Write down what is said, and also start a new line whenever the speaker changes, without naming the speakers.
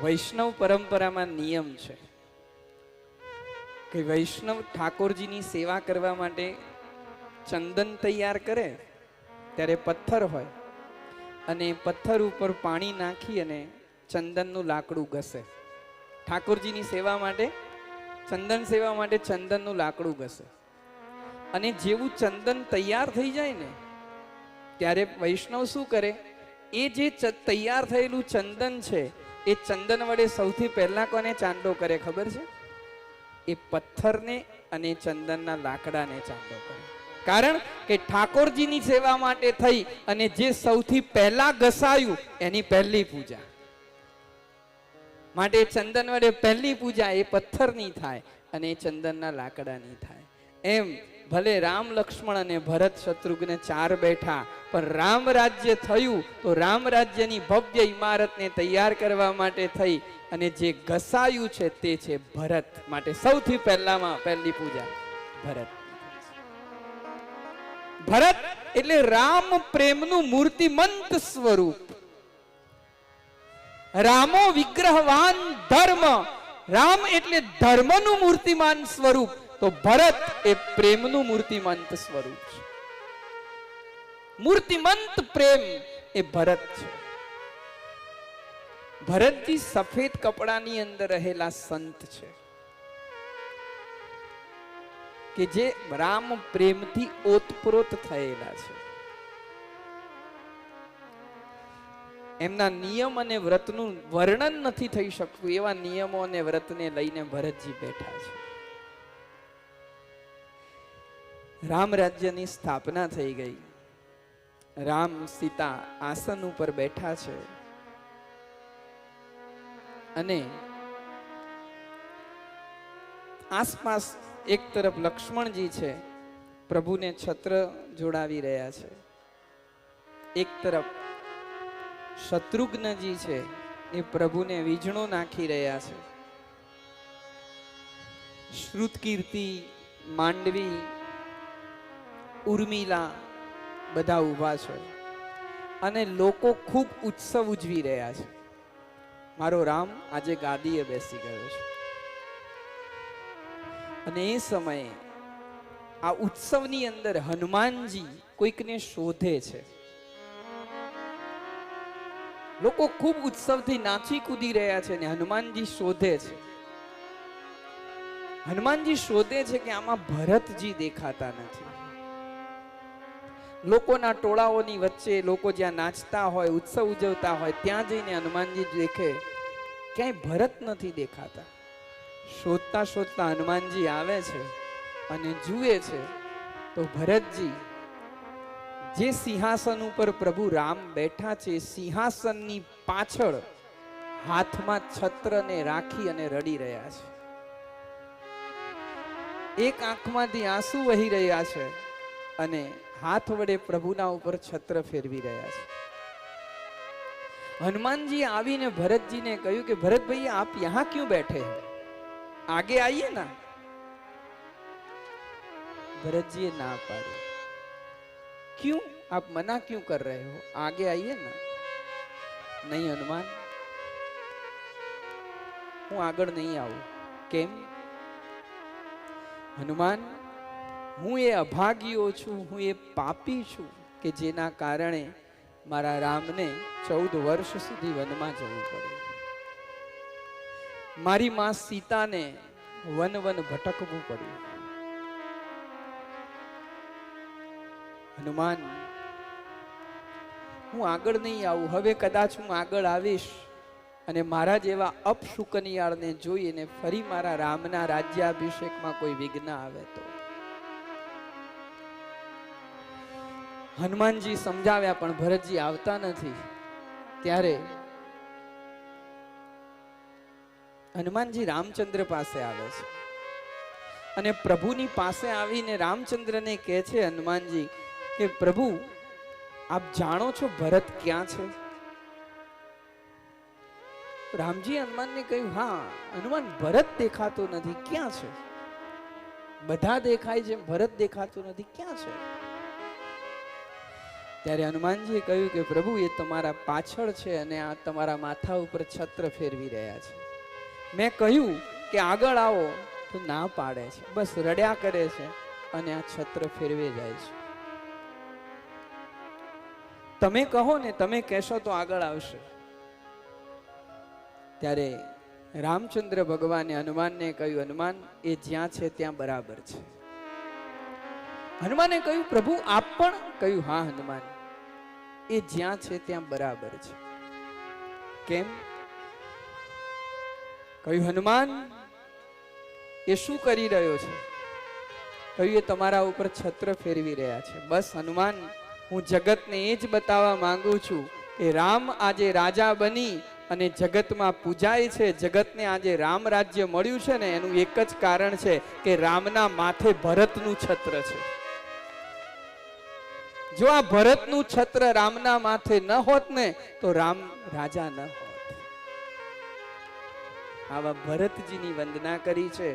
વૈષ્ણવ પરંપરામાં નિયમ છે કે વૈષ્ણવ ઠાકોરજીની સેવા કરવા માટે ચંદન તૈયાર કરે ત્યારે પથ્થર હોય અને પથ્થર ઉપર પાણી નાખી અને ચંદનનું લાકડું ઘસે. ઠાકોરજીની સેવા માટે ચંદનનું લાકડું ઘસે અને જેવું ચંદન તૈયાર થઈ જાય ને ત્યારે વૈષ્ણવ શું કરે, એ જે તૈયાર થયેલું ચંદન છે એ ચંદન વડે સૌથી પહેલા કોને ચાંદો કરે ખબર છે? એ પથ્થરને અને ચંદનના લાકડાને ચાંદો કરે. કારણ કે ઠાકોરજીની સેવા માટે થઈ અને જે સૌથી પહેલા ઘસાયું એની પહેલી પૂજા માટે ચંદન વડે પહેલી પૂજા એ પથ્થરની થાય અને ચંદનના લાકડાની થાય. એમ ભલે રામ લક્ષ્મણ અને ભરત શત્રુઘ્ન 4 બેઠા, પણ રામ રાજ્ય થયું તો રામ રાજ્યની ભવ્ય ઇમારતને તૈયાર કરવા માટે થઈ અને જે ઘસાયું છે તે છે ભરત. માટે સૌથી પહેલામાં પહેલી પૂજા ભરત. ભરત એટલે રામ પ્રેમનું મૂર્તિમંત સ્વરૂપ. રામો વિગ્રહવાન ધર્મ. રામ એટલે ધર્મનું મૂર્તિમાન સ્વરૂપ, તો ભરત એ પ્રેમનું મૂર્તિમંત સ્વરૂપ છે. મૂર્તિમંત પ્રેમ એ ભરત છે. ભરતજી સફેદ કપડાની અંદર રહેલા સંત છે કે જે રામ પ્રેમથી ઓતપ્રોત થયેલા છે. એમના નિયમ અને વ્રતનું વર્ણન નથી થઈ શકતું એવા નિયમો અને વ્રતને લઈને ભરતજી બેઠા છે. રામ રાજ્યની સ્થાપના થઈ ગઈ. રામ સીતા આસન ઉપર બેઠા છે અને આસપાસ એક તરફ લક્ષ્મણજી છે, પ્રભુને છત્ર જોડાવી રહ્યા છે. એક તરફ શત્રુઘ્નજી છે, એ પ્રભુને વીજળો નાખી રહ્યા છે. શ્રુતકીર્તિ, માંડવી, ઉર્મિલા બધા ઊભા છે અને લોકો ખૂબ ઉત્સવ ઉજવી રહ્યા છે. મારો રામ આજે ગાદીએ બેસી ગયો છે. અને એ સમયે આ ઉત્સવની અંદર હનુમાનજી કોઈકને શોધે છે. લોકો ખૂબ ઉત્સવથી નાચી કૂદી રહ્યા છે ને હનુમાનજી શોધે છે. હનુમાનજી શોધે છે કે આમાં ભરતજી દેખાતા નથી. લોકોના ટોળાઓની વચ્ચે લોકો જ્યાં નાચતા હોય, ઉત્સવ ઉજવતા હોય, ત્યાં જઈને હનુમાનજી દેખે ક્યાંય ભરત નથી દેખાતા. શોધતા શોધતા હનુમાનજી આવે છે અને જુએ છે તો ભરતજી જે સિંહાસન ઉપર પ્રભુ રામ બેઠા છે, સિંહાસનની પાછળ હાથમાં છત્રને રાખી અને રડી રહ્યા છે. એક આંખમાંથી આંસુ વહી રહ્યા છે અને હાથ વડે પ્રભુના ઉપર છત્ર ફેરવી રહ્યા છે. હનુમાનજી આવીને ભરતજીને કહ્યું કે ભરત ભાઈ આપ યહાં ક્यों बैठे हैं, आगे आइए ना. भरतजी ना पाड़ी. क्यों, आप मना क्यों कर रहे हो, आगे आइए ना. नहीं हनुमान, હું આગળ નહીં આવું. કેમ? હનુમાન, હું એ અભાગ્યો છું, હું એ પાપી છું કે જેના કારણે મારા રામને 14 વર્ષ સુધી વનમાં જવું પડે. મારી માં સીતાને વન ભટકવું પડ્યું. હનુમાન, હું આગળ નહીં આવું. હવે કદાચ હું આગળ આવીશ અને મારા જેવા અપશુકનિયાળને જોઈને ફરી મારા રામના રાજ્યાભિષેકમાં કોઈ વિઘ્ન આવે તો. હનુમાનજી સમજાવ્યા પણ ભરતજી આવતા નથી. ત્યારે હનુમાનજી રામચંદ્ર પાસે આવે છે અને પ્રભુની પાસે આવીને રામચંદ્રને કહે છે હનુમાનજી કે પ્રભુ આપ જાણો છો ભરત ક્યાં છે? રામજી હનુમાનને કહ્યું હા. હનુમાન, ભરત દેખાતો નથી, ક્યાં છે? બધા દેખાય છે, ભરત દેખાતો નથી, ક્યાં છે? ત્યારે હનુમાનજીએ કહ્યું કે પ્રભુ એ તમારા પાછળ છે અને આ તમારા માથા ઉપર છત્ર ફેરવી રહ્યા છે. મેં કહ્યું કે આગળ આવો તો ના પાડે છે, બસ રડ્યા કરે છે અને આ છત્ર ફેરવે જાય છે. તમે કહો ને, તમે કહેશો તો આગળ આવશે. ત્યારે રામચંદ્ર ભગવાને હનુમાનને કહ્યું, હનુમાન એ જ્યાં છે ત્યાં બરાબર છે. હનુમાને કહ્યું પ્રભુ આપ પણ? કહ્યું હા હનુમાન, એ જ્યાં છે ત્યાં બરાબર છે. કેમ? કહ્યું હનુમાન એ શું કરી રહ્યો છે? કહ્યું એ તમારા ઉપર છત્ર ફેરવી રહ્યા છે. બસ હનુમાન, હું જગતને એ જ બતાવવા માંગુ છું કે રામ આજે રાજા બની અને જગતમાં પૂજાય છે. જગતને આજે રામ રાજ્ય મળ્યું છે ને એનું એક જ કારણ છે કે રામના માથે ભરતનું છત્ર છે. જો આ ભરતનું છત્ર રામના માથે ન હોત ને તો રામ રાજા ન હોત. આવા ભરતજીની વંદના કરી છે.